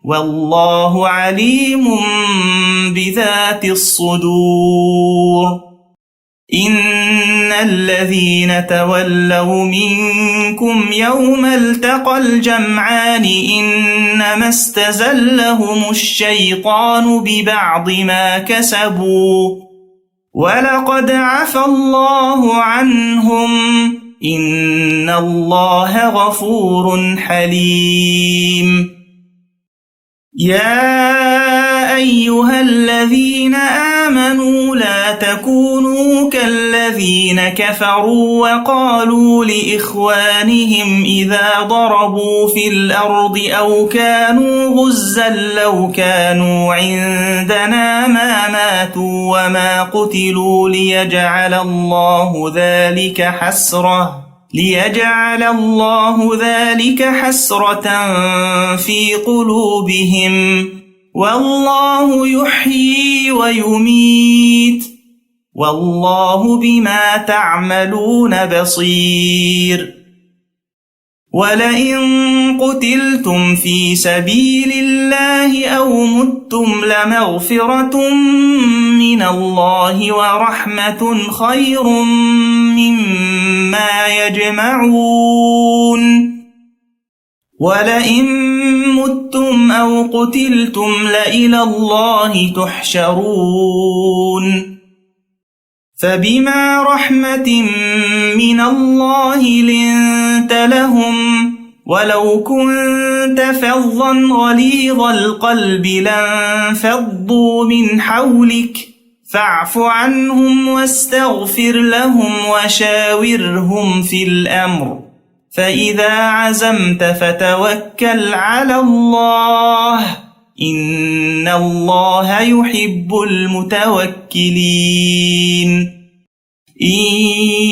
والله عليم بذات الصدور. إن الذين تولوا منكم يوم التقى الجمعان إنما استزلهم الشيطان ببعض ما كسبوا ولقد عفى الله عنهم إن الله غفور حليم. يا أيها الذين آمنوا لا تكونوا كالذين كفروا وقالوا لإخوانهم إذا ضربوا في الأرض أو كانوا غزا لو كانوا عندنا ما ماتوا وما قتلوا ليجعل الله ذلك حسرة ليجعل الله ذلك حسرة في قلوبهم، والله يحيي ويميت، والله بما تعملون بصير. ولئن قتلتم في سبيل الله أو متم لمغفرة من الله ورحمة خير مما يجمعون. ولئن متم أو قتلتم لإلى الله تحشرون. فبما رحمة من الله لنت لهم، ولو كنت فظا غليظ القلب لانفضوا من حولك، فاعف عنهم واستغفر لهم وشاورهم في الأمر، فإذا عزمت فتوكل على الله، إن الله يحب المتوكلين. إن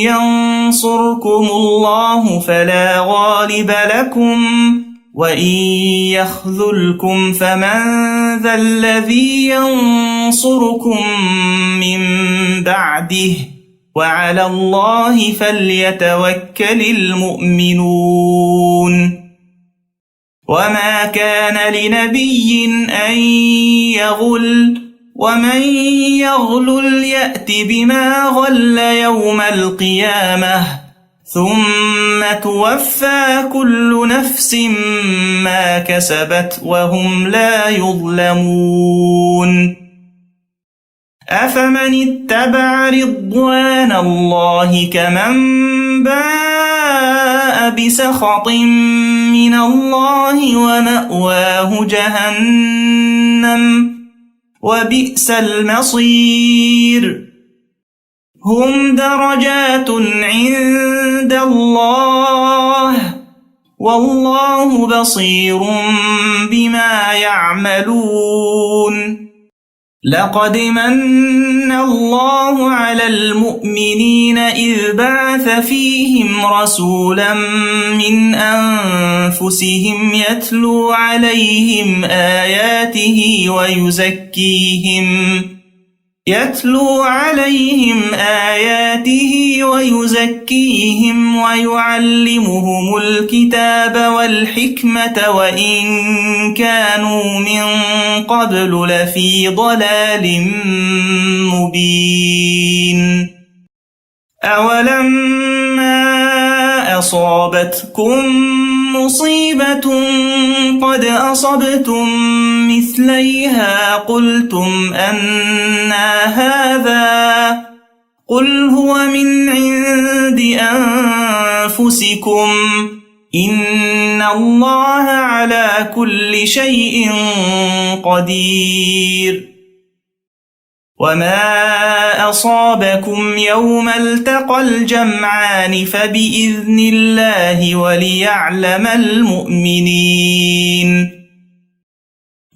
ينصركم الله فلا غالب لكم، وإن يخذلكم فمن ذا الذي ينصركم من بعده، وعلى الله فليتوكل المؤمنون. وما كان لنبي أن يغل، ومن يغلل يأت بما غل يوم القيامة، ثم توفى كل نفس ما كسبت وهم لا يظلمون. أفمن اتبع رضوان الله كمن باء بسخط من الله ومأواه جهنم، وبئس المصير. هم درجات عند الله، والله بصير بما يعملون. لقد من الله على المؤمنين إذ بعث فيهم رسولا من أنفسهم يتلو عليهم آياته ويزكيهم ويعلمهم الكتاب والحكمة وإن كانوا من قبل لفي ضلال مبين. أولما أصابتكم مصيبة قد أصبتم مثليها قلتم أنى هذا، قل هو من عند أنفسكم، إن الله على كل شيء قدير. وما أصابكم يوم التقى الجمعان فبإذن الله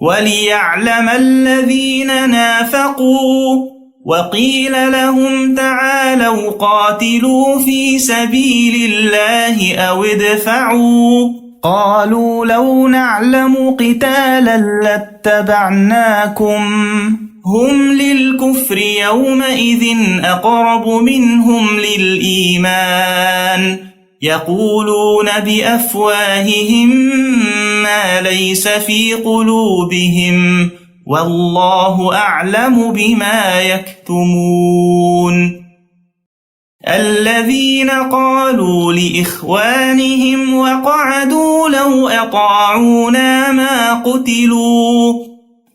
وليعلم الذين نافقوا، وقيل لهم تعالوا قاتلوا في سبيل الله أو ادفعوا، قالوا لو نعلم قتالا لاتبعناكم، هم للكفر يومئذ أقرب منهم للإيمان، يقولون بأفواههم ما ليس في قلوبهم، والله أعلم بما يكتمون. الذين قالوا لإخوانهم وقعدوا لو أطاعونا ما قتلوا،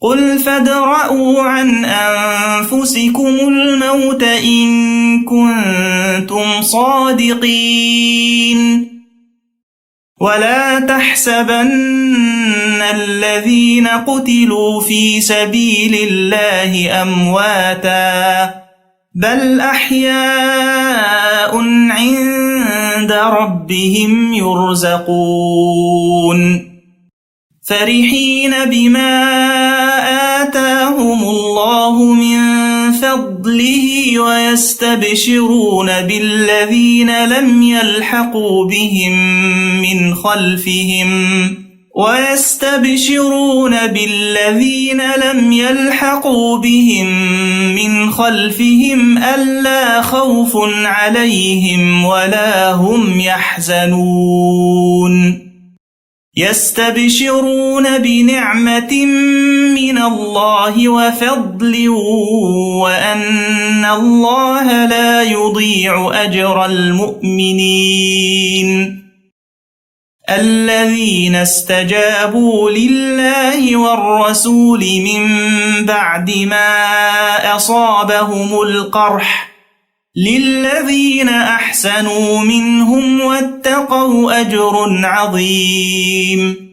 قل فادرءوا عن أنفسكم الموت إن كنتم صادقين. ولا تحسبن الذين قتلوا في سبيل الله أمواتا، بل أحياء عند ربهم يرزقون، فرحين بما آتاهم الله من فضله ويستبشرون بالذين لم يلحقوا بهم من خلفهم ألا خوف عليهم ولا هم يحزنون يستبشرون بنعمة من الله وفضل وأن الله لا يضيع أجر المؤمنين الذين استجابوا لله والرسول من بعد ما أصابهم القرح للذين أحسنوا منهم واتقوا أجر عظيم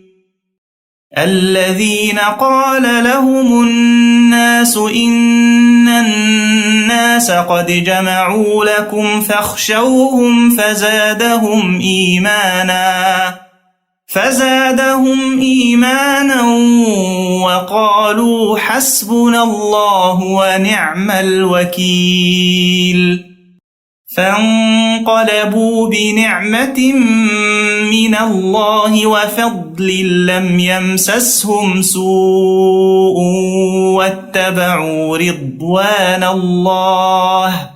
الذين قال لهم الناس إن الناس قد جمعوا لكم فاخشوهم فزادهم إيمانا وقالوا حسبنا الله ونعم الوكيل فانقلبوا بنعمة من الله وفضل لم يمسسهم سوء واتبعوا رضوان الله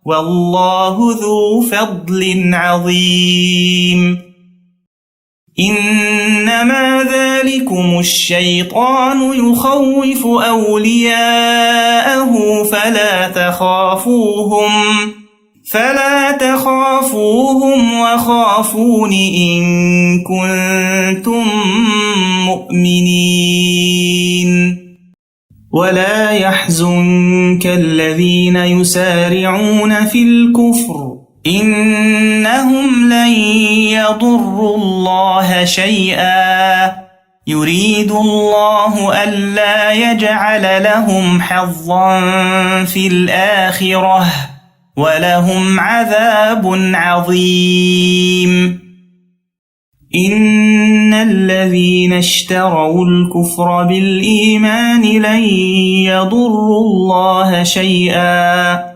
والله ذو فضل عظيم إنما ذلكم الشيطان يخوف أولياءه فلا تخافوهم وخافون إن كنتم مؤمنين ولا يحزنك الذين يسارعون في الكفر إنهم لن يضروا الله شيئا يريد الله ألا يجعل لهم حظا في الآخرة ولهم عذاب عظيم إن الذين اشتروا الكفر بالإيمان لن يضروا الله شيئا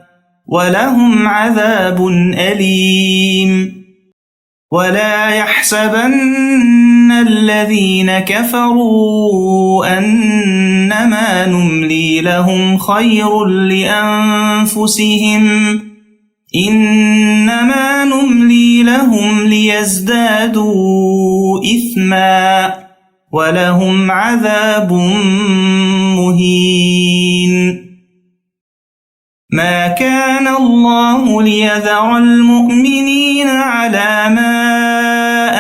ولهم عذاب أليم ولا يحسبن الذين كفروا أنما نملي لهم خير لأنفسهم إنما نملي لهم ليزدادوا إثما ولهم عذاب مهين ما كان الله ليذر المؤمنين على ما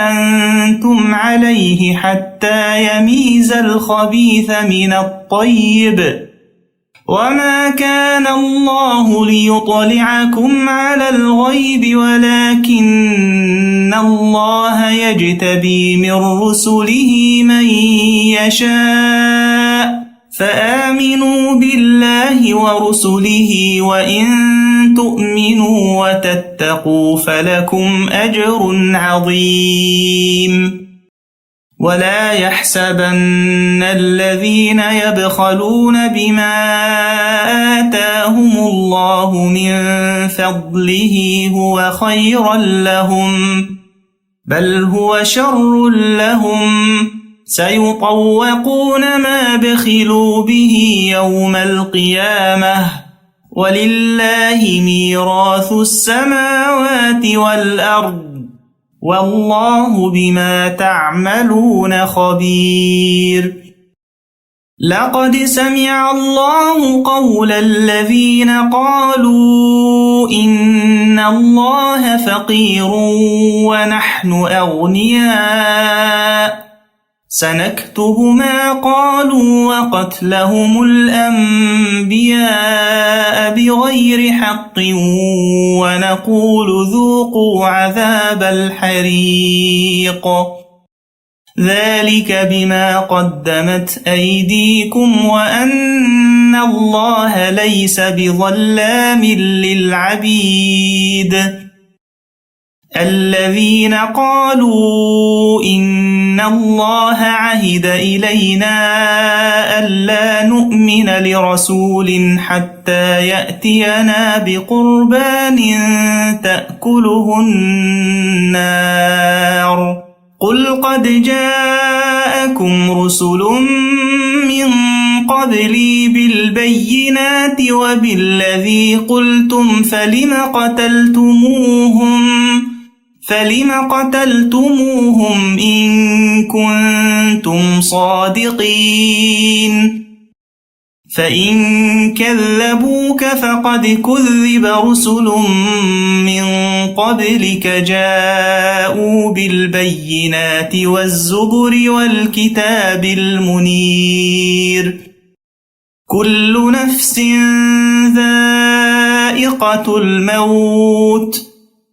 أنتم عليه حتى يميز الخبيث من الطيب وما كان الله ليطلعكم على الغيب ولكن الله يجتبي من رسله من يشاء فآمنوا بالله ورسله وإن تؤمنوا وتتقوا فلكم أجر عظيم ولا يحسبن الذين يبخلون بما آتاهم الله من فضله هو خيرا لهم بل هو شر لهم سيطوقون ما بخلوا به يوم القيامة ولله ميراث السماوات والأرض والله بما تعملون خبير لقد سمع الله قول الذين قالوا إن الله فقير ونحن أغنياء سنكتب ما قالوا وقتلهم الأنبياء بغير حق ونقول ذوقوا عذاب الحريق ذلك بما قدمت أيديكم وأن الله ليس بظلام للعبيد الذين قالوا إن الله عهد إلينا ألا نؤمن نؤمن لرسول حتى يأتينا بقربان تأكله النار قل قد جاءكم رسل من قبلي بالبينات وبالذي قلتم فلم قتلتموهم إن كنتم صادقين فإن كذبوك فقد كذب رسل من قبلك جاءوا بالبينات والزبر والكتاب المنير كل نفس ذائقة الموت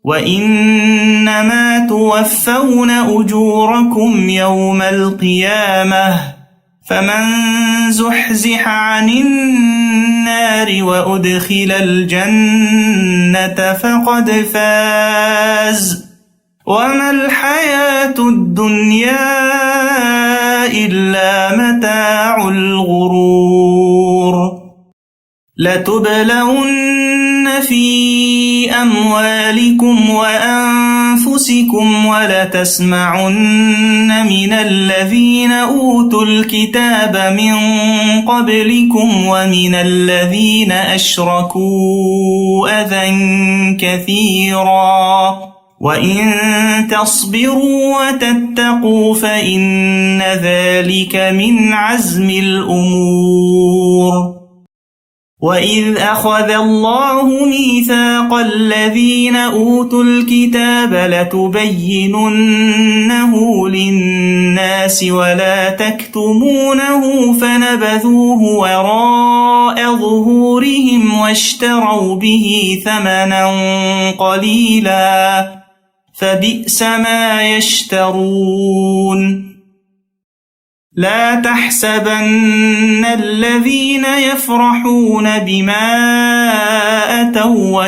وإنما توفون أجوركم يوم القيامة فمن زحزح عن النار وأدخل الجنة فقد فاز وما الحياة الدنيا إلا متاع الغرور لتبلون في أموالكم وأنفسكم ولتسمعن من الذين أوتوا الكتاب من قبلكم ومن الذين أشركوا أذى كثيرا وإن تصبروا وتتقوا فإن ذلك من عزم الأمور وإذ أخذ الله ميثاق الذين أوتوا الكتاب لتبيننه للناس ولا تكتمونه فنبذوه وراء ظهورهم واشتروا به ثمنا قليلا فبئس ما يشترون لا تحسبن الذين يفرحون بما أتوا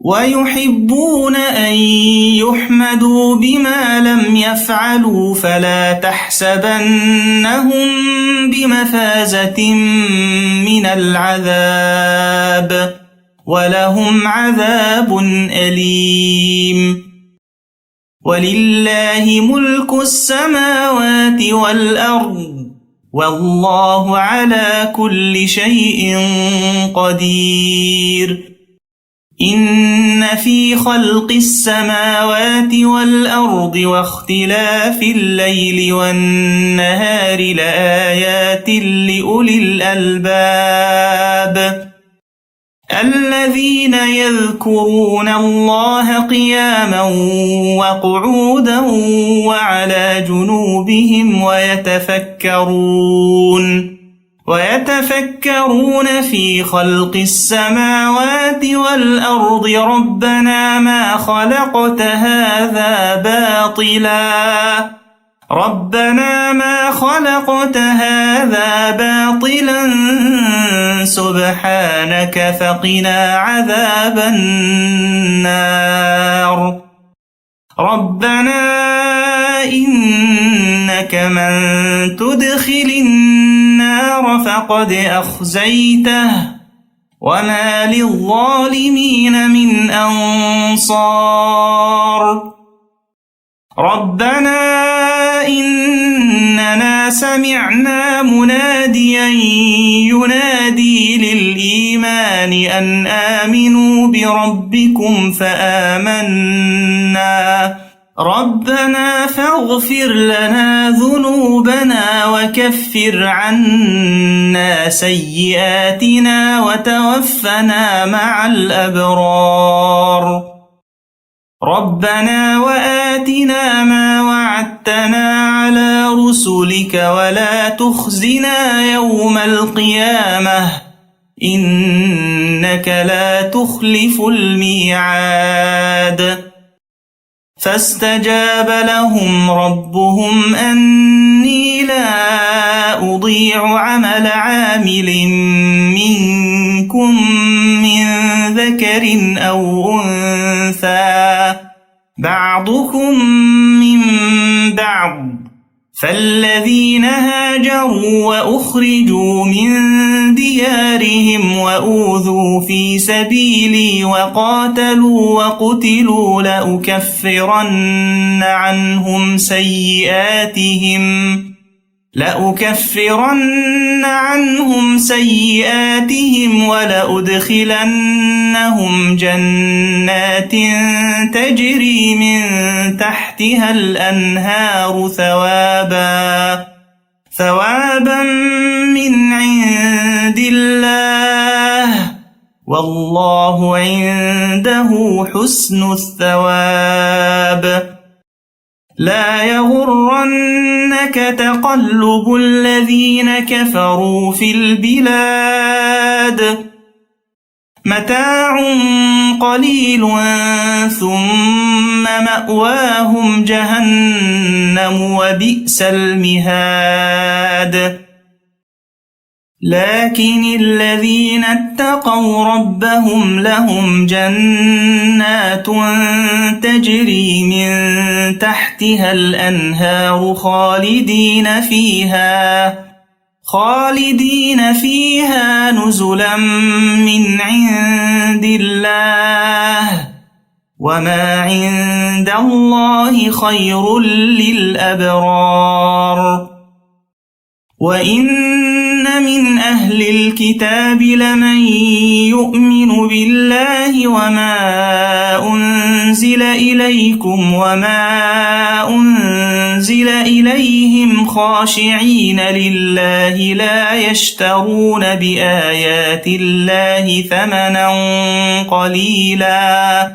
ويحبون أن يحمدوا بما لم يفعلوا فلا تحسبنهم بمفازة من العذاب ولهم عذاب أليم ولله ملك السماوات والأرض والله على كل شيء قدير إن في خلق السماوات والأرض واختلاف الليل والنهار لآيات لأولي الألباب الذين يذكرون الله قياما وقعودا وعلى جنوبهم ويتفكرون في خلق السماوات والأرض ربنا ما خلقت هذا باطلا سبحانك فقنا عذاب النار ربنا إنك من تدخل النار فقد أخزيته وما للظالمين من أنصار ربنا إننا سمعنا مناديا ينادي للإيمان أن آمنوا بربكم فآمنا ربنا فاغفر لنا ذنوبنا وكفر عنا سيئاتنا وتوفنا مع الأبرار ربنا وآتنا ما وعدتنا على رسلك ولا تخزنا يوم القيامة إنك لا تخلف الميعاد فاستجاب لهم ربهم أني لا أضيع عمل عامل منكم من ذكر أو أنثى بعضكم من بعض فالذين هاجروا وأخرجوا من ديارهم وأوذوا في سبيلي وقاتلوا وقتلوا لأكفرن عنهم سيئاتهم ولأدخلنهم جنات تجري من تحتها الأنهار ثوابا من عند الله والله عنده حسن الثواب. لا يغرنك تقلب الذين كفروا في البلاد متاع قليل ثم مأواهم جهنم وبئس المهاد. لكن الذين اتقوا ربهم لهم جنات تجري من تحتها الأنهار خالدين فيها نزلا من عند الله وما عند الله خير للأبرار. وإن من أهل الكتاب لمن يؤمن بالله وما أنزل إليكم وما أنزل إليهم خاشعين لله لا يشترون بآيات الله ثمنا قليلا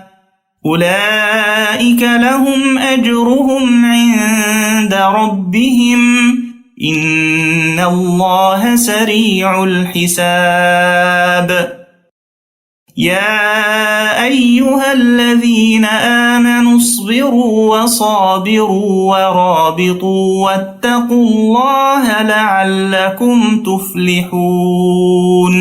أولئك لهم أجرهم عند ربهم إن الله سريع الحساب. يا أيها الذين آمنوا اصبروا وصابروا ورابطوا واتقوا الله لعلكم تفلحون.